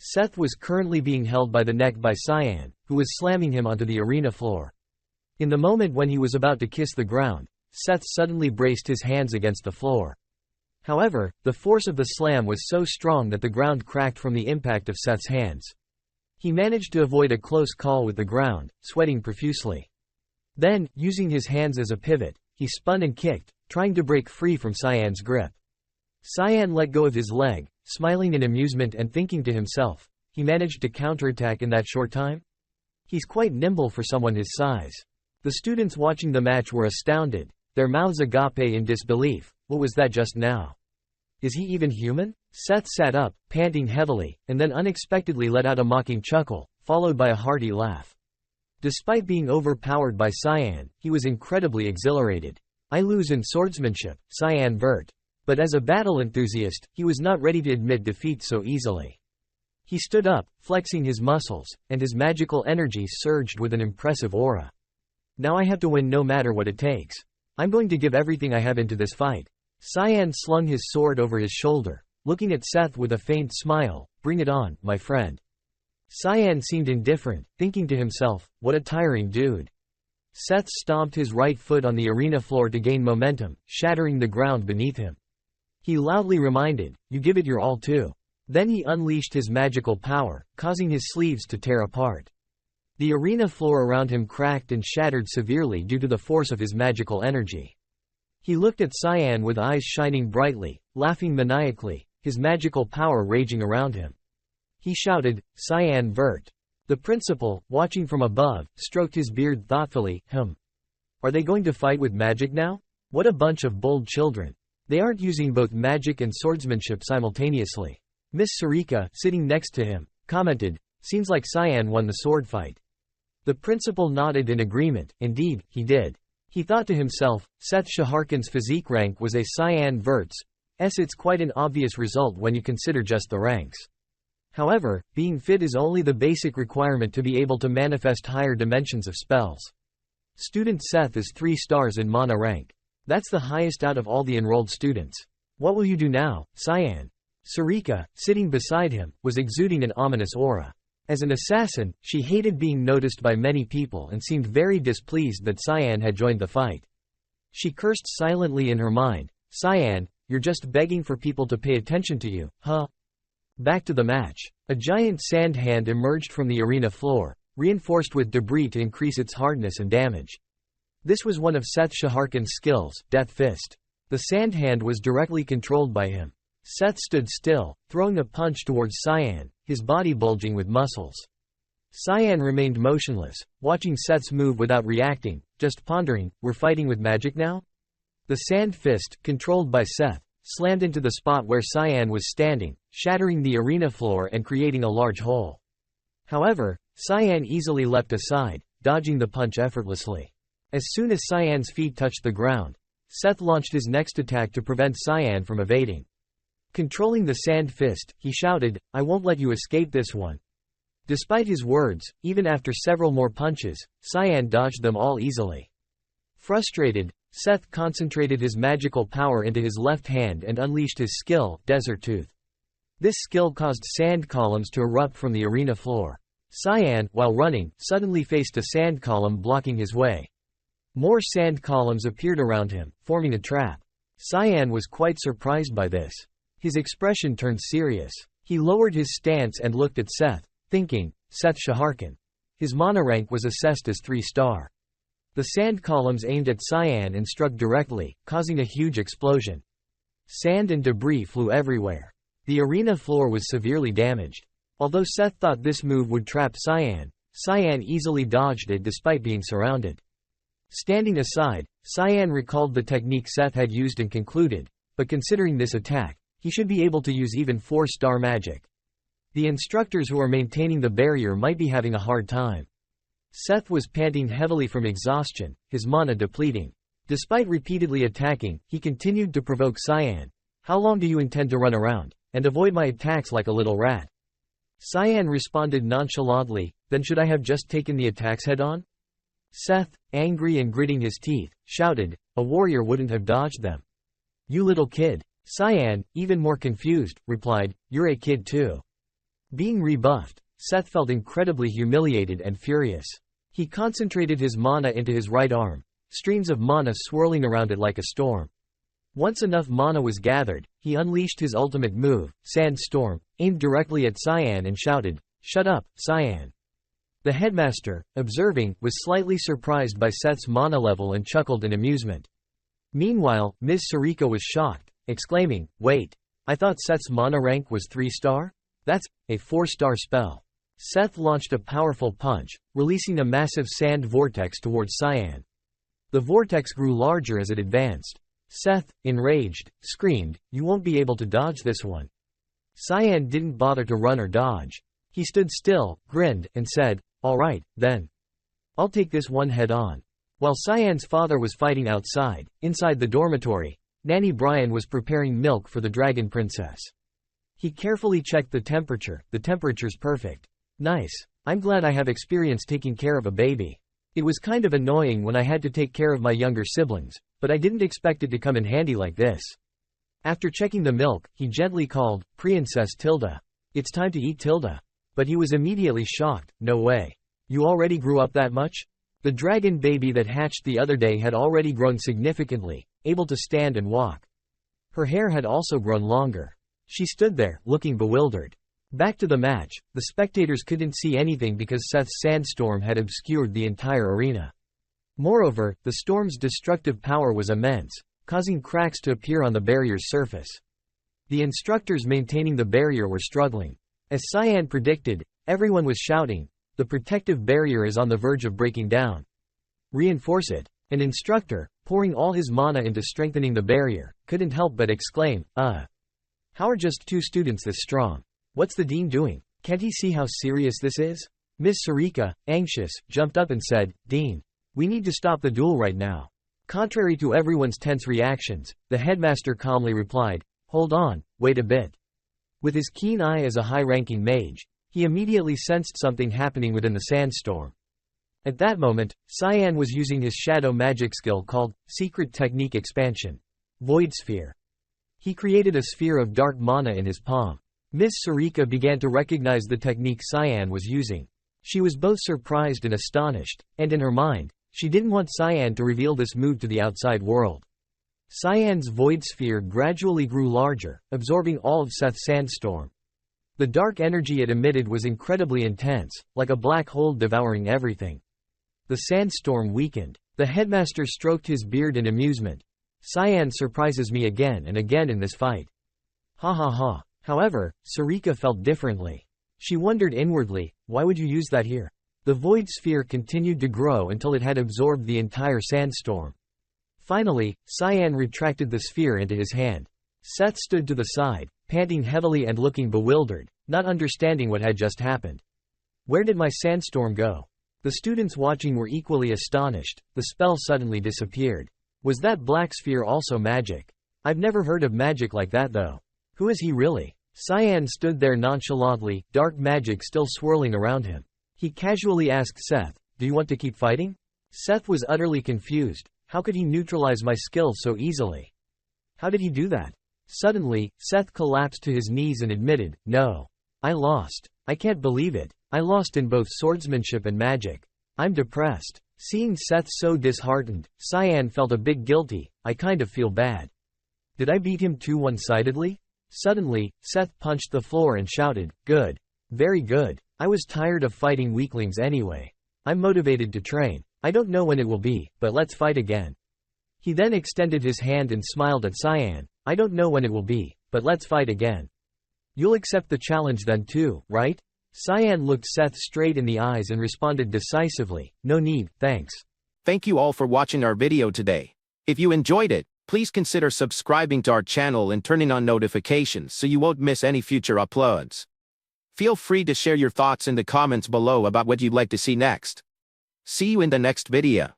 Seth was currently being held by the neck by Cyan, who was slamming him onto the arena floor. In the moment when he was about to kiss the ground, Seth suddenly braced his hands against the floor. However, the force of the slam was so strong that the ground cracked from the impact of Seth's hands. He managed to avoid a close call with the ground, sweating profusely. Then, using his hands as a pivot, he spun and kicked, trying to break free from Cyan's grip. Cyan let go of his leg, smiling in amusement and thinking to himself, he managed to counterattack in that short time? He's quite nimble for someone his size. The students watching the match were astounded, their mouths agape in disbelief. What was that just now? Is he even human? Seth sat up, panting heavily, and then unexpectedly let out a mocking chuckle, followed by a hearty laugh. Despite being overpowered by Cyan, he was incredibly exhilarated. I lose in swordsmanship, Cyan vert. But as a battle enthusiast, he was not ready to admit defeat so easily. He stood up, flexing his muscles, and his magical energy surged with an impressive aura. Now I have to win no matter what it takes. I'm going to give everything I have into this fight. Cyan slung his sword over his shoulder, looking at Seth with a faint smile. Bring it on, my friend. Cyan seemed indifferent, thinking to himself, what a tiring dude. Seth stomped his right foot on the arena floor to gain momentum, shattering the ground beneath him. He loudly reminded, you give it your all too. Then he unleashed his magical power, causing his sleeves to tear apart. The arena floor around him cracked and shattered severely due to the force of his magical energy. He looked at Cyan with eyes shining brightly, laughing maniacally, his magical power raging around him. He shouted, Cyan vert. The principal, watching from above, stroked his beard thoughtfully. Are they going to fight with magic now? What a bunch of bold children. They aren't using both magic and swordsmanship simultaneously. Miss Sarika, sitting next to him, commented, seems like Cyan won the sword fight. The principal nodded in agreement. Indeed, he did. He thought to himself, Seth Shaharkin's physique rank was a Cyan vert's. It's quite an obvious result when you consider just the ranks. However, being fit is only the basic requirement to be able to manifest higher dimensions of spells. Student Seth is 3 stars in mana rank. That's the highest out of all the enrolled students. What will you do now, Cyan? Sarika, sitting beside him, was exuding an ominous aura. As an assassin, she hated being noticed by many people and seemed very displeased that Cyan had joined the fight. She cursed silently in her mind, Cyan, you're just begging for people to pay attention to you, huh? Back to the match. A giant sand hand emerged from the arena floor, reinforced with debris to increase its hardness and damage. This was one of Seth Shaharkin's skills, Death Fist. The sand hand was directly controlled by him. Seth stood still, throwing a punch towards Cyan, his body bulging with muscles. Cyan remained motionless, watching Seth's move without reacting, just pondering, we're fighting with magic now? The sand fist, controlled by Seth, slammed into the spot where Cyan was standing, shattering the arena floor and creating a large hole. However, Cyan easily leapt aside, dodging the punch effortlessly. As soon as Cyan's feet touched the ground, Seth launched his next attack to prevent Cyan from evading. Controlling the sand fist, he shouted, I won't let you escape this one. Despite his words, even after several more punches, Cyan dodged them all easily. Frustrated, Seth concentrated his magical power into his left hand and unleashed his skill, Desert Tooth. This skill caused sand columns to erupt from the arena floor. Cyan, while running, suddenly faced a sand column blocking his way. More sand columns appeared around him, forming a trap. Cyan was quite surprised by this. His expression turned serious. He lowered his stance and looked at Seth, thinking, Seth Shaharkin. His mana rank was assessed as 3-star. The sand columns aimed at Cyan and struck directly, causing a huge explosion. Sand and debris flew everywhere. The arena floor was severely damaged. Although Seth thought this move would trap Cyan, Cyan easily dodged it despite being surrounded. Standing aside, Cyan recalled the technique Seth had used and concluded, but considering this attack, he should be able to use even 4-star magic. The instructors who are maintaining the barrier might be having a hard time. Seth was panting heavily from exhaustion, his mana depleting. Despite repeatedly attacking, he continued to provoke Cyan. How long do you intend to run around, and avoid my attacks like a little rat? Cyan responded nonchalantly, then should I have just taken the attacks head-on? Seth, angry and gritting his teeth, shouted, a warrior wouldn't have dodged them. You little kid. Cyan, even more confused, replied, you're a kid too. Being rebuffed, Seth felt incredibly humiliated and furious. He concentrated his mana into his right arm, streams of mana swirling around it like a storm. Once enough mana was gathered, he unleashed his ultimate move, Sandstorm, aimed directly at Cyan and shouted, "Shut up, Cyan." The headmaster, observing, was slightly surprised by Seth's mana level and chuckled in amusement. Meanwhile, Ms. Sarika was shocked, exclaiming, "Wait, I thought Seth's mana rank was 3-star? That's a 4-star spell." Seth launched a powerful punch, releasing a massive sand vortex towards Cyan. The vortex grew larger as it advanced. Seth, enraged, screamed, "You won't be able to dodge this one." Cyan didn't bother to run or dodge. He stood still, grinned, and said, "All right, then. I'll take this one head on." While Cyan's father was fighting outside, inside the dormitory, Nanny Brian was preparing milk for the dragon princess. He carefully checked the temperature. The temperature's perfect. Nice. I'm glad I have experience taking care of a baby. It was kind of annoying when I had to take care of my younger siblings, but I didn't expect it to come in handy like this. After checking the milk, he gently called, "Princess Tilda. It's time to eat, Tilda." But he was immediately shocked. "No way. You already grew up that much?" The dragon baby that hatched the other day had already grown significantly, able to stand and walk. Her hair had also grown longer. She stood there, looking bewildered. Back to the match, the spectators couldn't see anything because Seth's sandstorm had obscured the entire arena. Moreover, the storm's destructive power was immense, causing cracks to appear on the barrier's surface. The instructors maintaining the barrier were struggling. As Cyan predicted, everyone was shouting, "The protective barrier is on the verge of breaking down. Reinforce it." An instructor, pouring all his mana into strengthening the barrier, couldn't help but exclaim, How are just 2 students this strong? What's the dean doing? Can't he see how serious this is?" Miss Sarika, anxious, jumped up and said, "Dean, we need to stop the duel right now." Contrary to everyone's tense reactions, the headmaster calmly replied, "Hold on, wait a bit." With his keen eye as a high-ranking mage, he immediately sensed something happening within the sandstorm. At that moment, Cyan was using his shadow magic skill called Secret Technique Expansion. Void Sphere. He created a sphere of dark mana in his palm. Miss Sarika began to recognize the technique Cyan was using. She was both surprised and astonished, and in her mind, she didn't want Cyan to reveal this move to the outside world. Cyan's void sphere gradually grew larger, absorbing all of Seth's sandstorm. The dark energy it emitted was incredibly intense, like a black hole devouring everything. The sandstorm weakened. The headmaster stroked his beard in amusement. "Cyan surprises me again and again in this fight. Ha ha ha." However, Sarika felt differently. She wondered inwardly, why would you use that here? The void sphere continued to grow until it had absorbed the entire sandstorm. Finally, Cyan retracted the sphere into his hand. Seth stood to the side, panting heavily and looking bewildered, not understanding what had just happened. "Where did my sandstorm go?" The students watching were equally astonished. The spell suddenly disappeared. Was that black sphere also magic? I've never heard of magic like that though. Who is he really? Cyan stood there nonchalantly, dark magic still swirling around him. He casually asked Seth, "Do you want to keep fighting?" Seth was utterly confused. How could he neutralize my skills so easily? How did he do that? Suddenly, Seth collapsed to his knees and admitted, "No. I lost. I can't believe it. I lost in both swordsmanship and magic. I'm depressed." Seeing Seth so disheartened, Cyan felt a bit guilty. "I kind of feel bad. Did I beat him too one-sidedly?" Suddenly, Seth punched the floor and shouted, "Good. Very good. I was tired of fighting weaklings anyway. I'm motivated to train. I don't know when it will be, but let's fight again." He then extended his hand and smiled at Cyan. "I don't know when it will be, but let's fight again. You'll accept the challenge then too, right?" Cyan looked Seth straight in the eyes and responded decisively, "No need, thanks." Thank you all for watching our video today. If you enjoyed it, please consider subscribing to our channel and turning on notifications so you won't miss any future uploads. Feel free to share your thoughts in the comments below about what you'd like to see next. See you in the next video.